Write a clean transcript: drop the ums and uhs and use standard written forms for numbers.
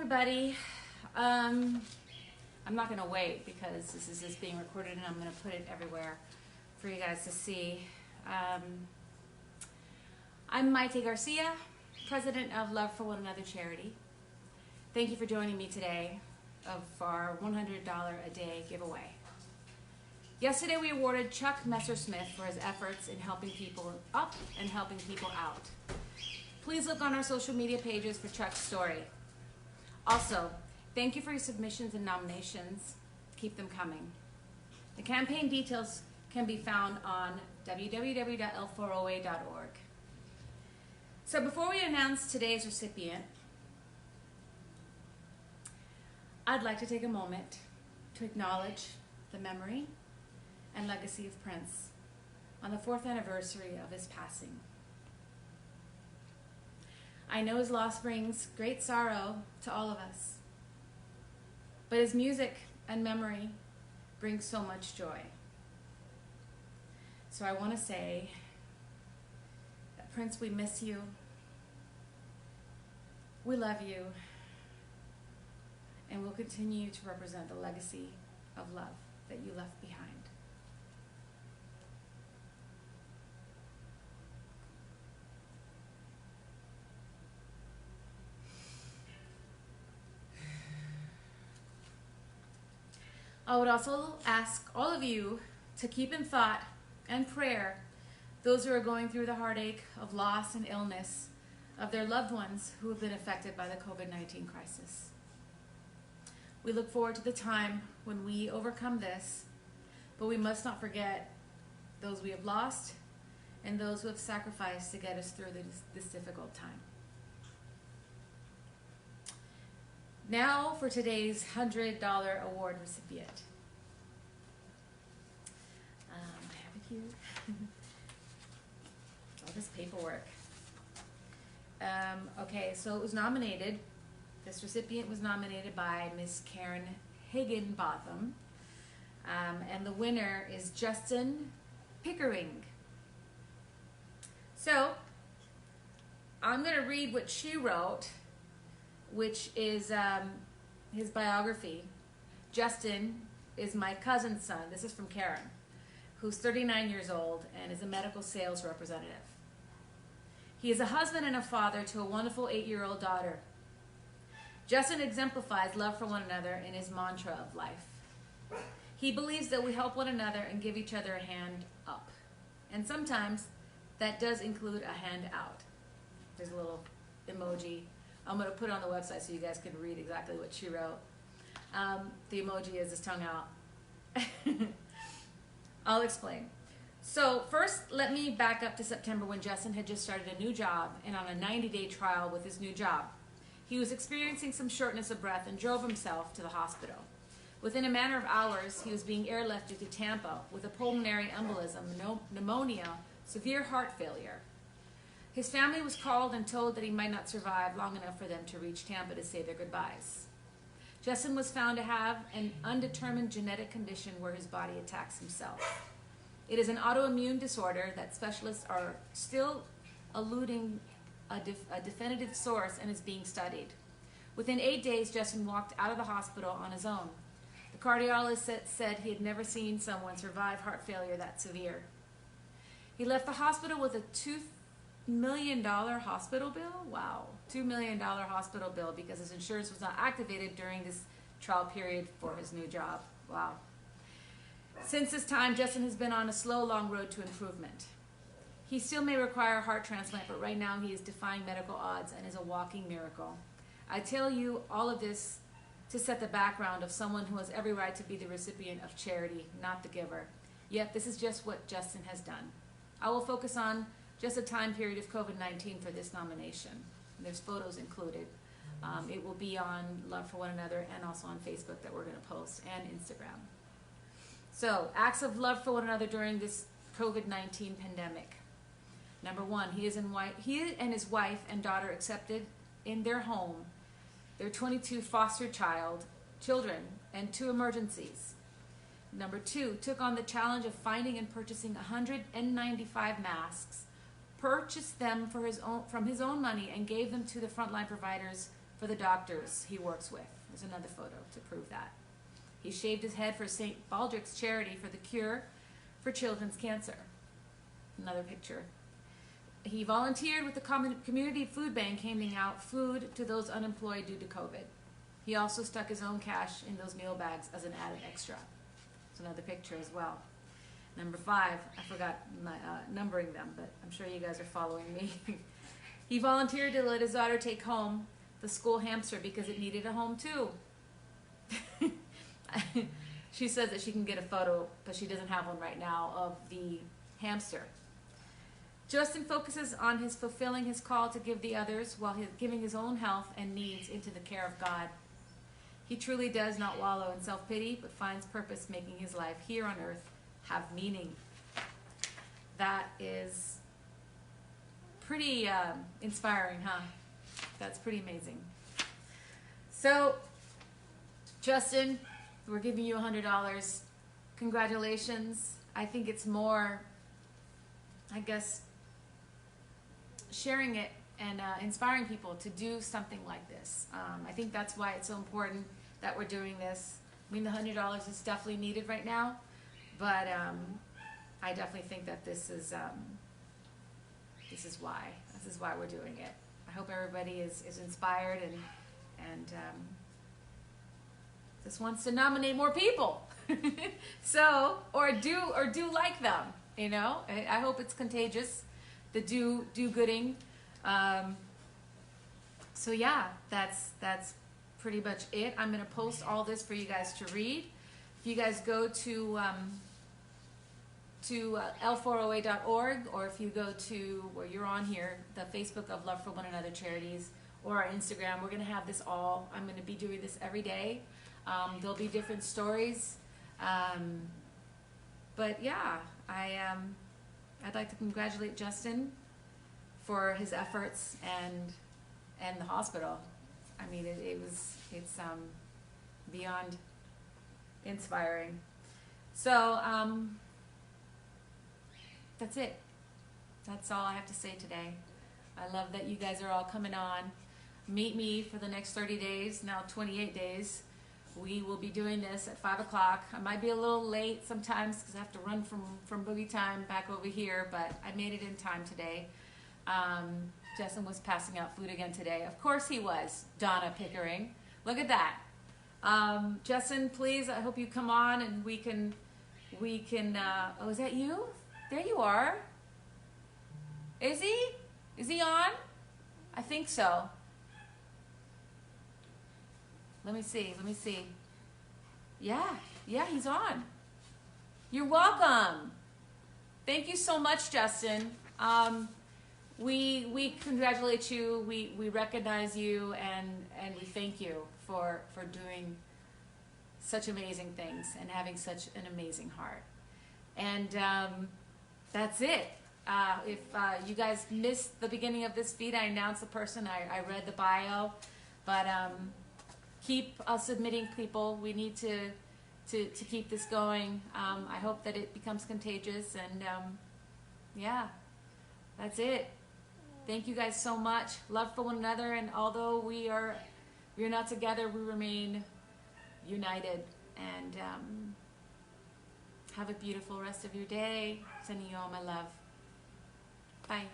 everybody. I'm not going to wait because this is just being recorded and I'm going to put it everywhere for you guys to see. I'm Maite Garcia, president of Love for One Another charity. Thank you for joining me today for our $100 a day giveaway. Yesterday we awarded Chuck Messersmith for his efforts in helping people up and helping people out. Please look on our social media pages for Chuck's story. Also, thank you for your submissions and nominations. Keep them coming. The campaign details can be found on www.l4oa.org. So before we announce today's recipient, I'd like to take a moment to acknowledge the memory and legacy of Prince on the 4th anniversary of his passing. I know his loss brings great sorrow to all of us, but his music and memory brings so much joy. So I want to say that Prince, we miss you. We love you. And we'll continue to represent the legacy of love that you left behind. I would also ask all of you to keep in thought and prayer those who are going through the heartache of loss and illness of their loved ones who have been affected by the COVID-19 crisis. We look forward to the time when we overcome this, but we must not forget those we have lost and those who have sacrificed to get us through this difficult time. Now for today's $100 award recipient. I have it here. All this paperwork. Okay, so it was nominated. This recipient was nominated by Miss Karen Higginbotham. And the winner is Justin Pickering. So, I'm going to read what she wrote, which is his biography. Justin is my cousin's son. This is from Karen, who's 39 years old and is a medical sales representative. He is a husband and a father to a wonderful 8-year-old daughter. Justin exemplifies love for one another in his mantra of life. He believes that we help one another and give each other a hand up. And sometimes that does include a hand out. There's a little emoji. I'm going to put it on the website so you guys can read exactly what she wrote. The emoji is his tongue out. I'll explain. So first, let me back up to September when Justin had just started a new job and on a 90-day trial with his new job. He was experiencing some shortness of breath and drove himself to the hospital. Within a matter of hours, he was being airlifted to Tampa with a pulmonary embolism, pneumonia, severe heart failure. His family was called and told that he might not survive long enough for them to reach Tampa to say their goodbyes. Justin was found to have an undetermined genetic condition where his body attacks himself. It is an autoimmune disorder that specialists are still eluding a definitive source and is being studied. Within 8 days, Justin walked out of the hospital on his own. The cardiologist said he had never seen someone survive heart failure that severe. He left the hospital with a $2 million hospital bill. Wow, $2 million hospital bill because his insurance was not activated during this trial period for his new job. Wow. Since this time, Justin has been on a slow, long road to improvement. He still may require a heart transplant, but right now he is defying medical odds and is a walking miracle. I tell you all of this to set the background of someone who has every right to be the recipient of charity, not the giver. Yet this is just what Justin has done. I will focus on just a time period of COVID-19 for this nomination. There's photos included. It will be on Love for One Another and also on Facebook that we're going to post, and Instagram. So, acts of love for one another during this COVID-19 pandemic. Number one, he and his wife and daughter accepted in their home their 22 foster children and 2 emergencies. Number 2, took on the challenge of finding and purchasing 195 masks, purchased them from his own money, and gave them to the frontline providers for the doctors he works with. There's another photo to prove that. He shaved his head for St. Baldrick's charity for the cure for children's cancer. Another picture. He volunteered with the community food bank, handing out food to those unemployed due to COVID. He also stuck his own cash in those meal bags as an added extra. It's another picture as well. Number 5, I forgot my, numbering them, but I'm sure you guys are following me. He volunteered to let his daughter take home the school hamster because it needed a home too. She says that she can get a photo, but she doesn't have one right now, of the hamster. Justin focuses on his fulfilling his call to give the others while giving his own health and needs into the care of God. He truly does not wallow in self-pity, but finds purpose making his life here on earth have meaning. That is pretty inspiring, huh? That's pretty amazing. So, Justin, we're giving you $100. Congratulations. I think it's more, I guess, sharing it and inspiring people to do something like this. I think that's why it's so important that we're doing this. I mean, the $100 is definitely needed right now, but I definitely think that this is why we're doing it. I hope everybody is inspired and just wants to nominate more people. So, or do like them, you know. I hope it's contagious, the do-gooding. So yeah, that's pretty much it. I'm gonna post all this for you guys to read. If you guys go to l4oa.org, or if you go to where you're on here, the Facebook of Love for One Another Charities, or our Instagram, we're gonna have this all. I'm gonna be doing this every day. There'll be different stories, but yeah, I'd like to congratulate Justin for his efforts and the hospital. I mean, it's beyond inspiring. So that's it. That's all I have to say today. I love that you guys are all coming on. Meet me for the next 30 days, now 28 days. We will be doing this at 5 o'clock. I might be a little late sometimes because I have to run from boogie time back over here, but I made it in time today. Justin was passing out food again today. Of course he was. Donna Pickering. Look at that. Justin, please, I hope you come on and we can, oh, is that you? There you are. Is he? Is he on? I think so. Let me see. Yeah, he's on. You're welcome. Thank you so much, Justin. We congratulate you. We recognize you, and we thank you for doing such amazing things and having such an amazing heart. And that's it. If you guys missed the beginning of this feed, I announced the person. I read the bio, but keep submitting people. We need to keep this going. I hope that it becomes contagious, and yeah, that's it. Thank you guys so much. Love for one another, and although we are not together, we remain united. And have a beautiful rest of your day. Sending you all my love. Bye.